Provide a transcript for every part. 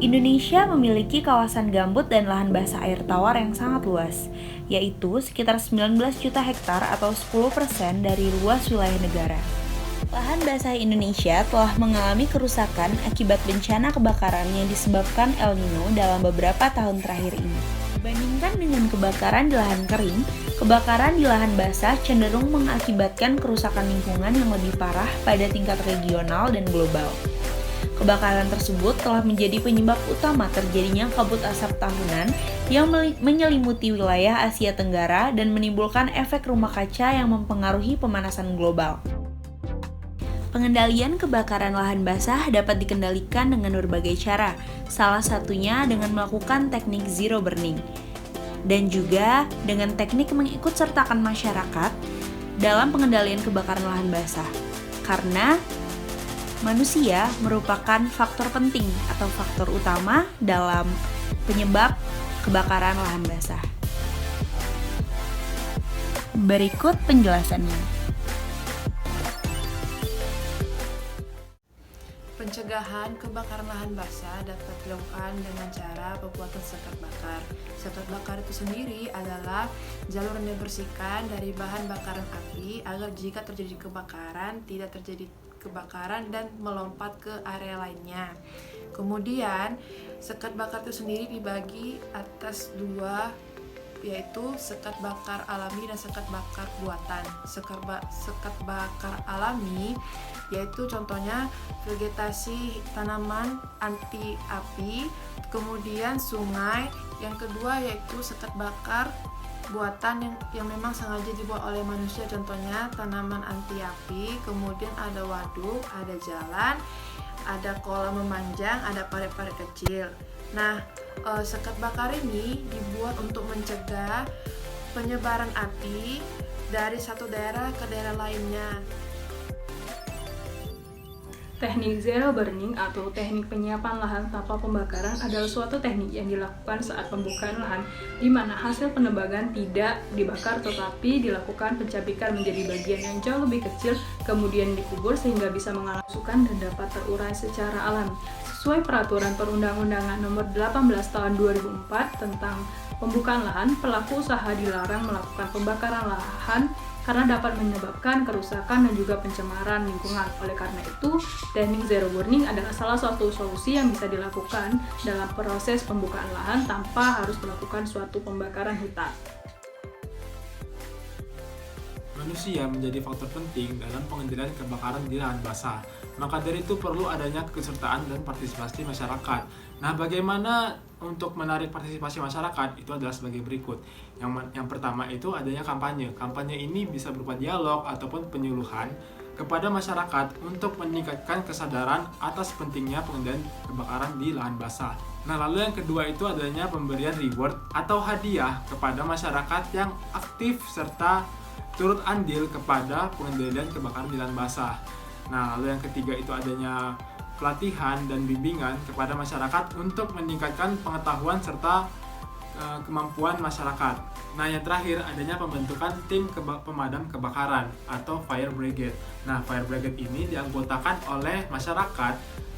Indonesia memiliki kawasan gambut dan lahan basah air tawar yang sangat luas, yaitu sekitar 19 juta hektar atau 10% dari luas wilayah negara. Lahan basah Indonesia telah mengalami kerusakan akibat bencana kebakaran yang disebabkan El Nino dalam beberapa tahun terakhir ini. Dibandingkan dengan kebakaran di lahan kering, kebakaran di lahan basah cenderung mengakibatkan kerusakan lingkungan yang lebih parah pada tingkat regional dan global. Kebakaran tersebut telah menjadi penyebab utama terjadinya kabut asap tahunan yang menyelimuti wilayah Asia Tenggara dan menimbulkan efek rumah kaca yang mempengaruhi pemanasan global. Pengendalian kebakaran lahan basah dapat dikendalikan dengan berbagai cara, salah satunya dengan melakukan teknik zero burning, dan juga dengan teknik mengikut sertakan masyarakat dalam pengendalian kebakaran lahan basah. Karena manusia merupakan faktor penting atau faktor utama dalam penyebab kebakaran lahan basah. Berikut penjelasannya. Pencegahan kebakaran lahan basah dapat dilakukan dengan cara pembuatan sekat bakar. Sekat bakar itu sendiri adalah jalur yang dibersihkan dari bahan bakaran api agar jika terjadi kebakaran tidak terjadi kebakaran dan melompat ke area lainnya. Kemudian sekat bakar itu sendiri dibagi atas dua, yaitu sekat bakar alami dan sekat bakar buatan. Sekat bakar alami yaitu contohnya vegetasi tanaman anti api, kemudian sungai. Yang kedua yaitu sekat bakar buatan yang memang sengaja dibuat oleh manusia, contohnya tanaman anti api, kemudian ada waduk, ada jalan, ada kolam memanjang, ada parit-parit kecil. Nah, sekat bakar ini dibuat untuk mencegah penyebaran api dari satu daerah ke daerah lainnya. Teknik zero burning atau teknik penyiapan lahan tanpa pembakaran adalah suatu teknik yang dilakukan saat pembukaan lahan di mana hasil penebangan tidak dibakar tetapi dilakukan pencabikan menjadi bagian yang jauh lebih kecil kemudian dikubur sehingga bisa mengalahkan dan dapat terurai secara alami. Sesuai peraturan perundang-undangan nomor 18 tahun 2004 tentang pembukaan lahan, pelaku usaha dilarang melakukan pembakaran lahan karena dapat menyebabkan kerusakan dan juga pencemaran lingkungan. Oleh karena itu, teknik zero burning adalah salah satu solusi yang bisa dilakukan dalam proses pembukaan lahan tanpa harus melakukan suatu pembakaran hutan. Manusia menjadi faktor penting dalam pengendalian kebakaran di lahan basah. Maka dari itu perlu adanya kesertaan dan partisipasi masyarakat. Nah, bagaimana untuk menarik partisipasi masyarakat? Itu adalah sebagai berikut. Yang pertama itu adanya kampanye. Kampanye ini bisa berupa dialog ataupun penyuluhan kepada masyarakat untuk meningkatkan kesadaran atas pentingnya pengendalian kebakaran di lahan basah. Nah, lalu yang kedua itu adanya pemberian reward atau hadiah kepada masyarakat yang aktif serta turut andil kepada pengendalian kebakaran di lahan basah. Nah, lalu yang ketiga itu adanya pelatihan dan bimbingan kepada masyarakat untuk meningkatkan pengetahuan serta kemampuan masyarakat. Nah, yang terakhir adanya pembentukan tim pemadam kebakaran atau fire brigade. Nah, fire brigade ini dianggotakan oleh masyarakat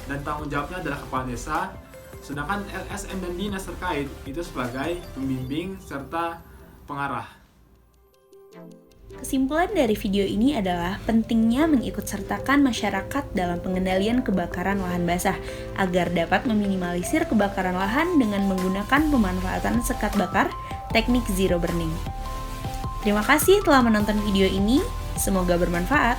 dan tanggung jawabnya adalah kepala desa, sedangkan LSM dan dinas terkait itu sebagai pembimbing serta pengarah. Kesimpulan dari video ini adalah pentingnya mengikutsertakan masyarakat dalam pengendalian kebakaran lahan basah agar dapat meminimalisir kebakaran lahan dengan menggunakan pemanfaatan sekat bakar, teknik zero burning. Terima kasih telah menonton video ini, semoga bermanfaat.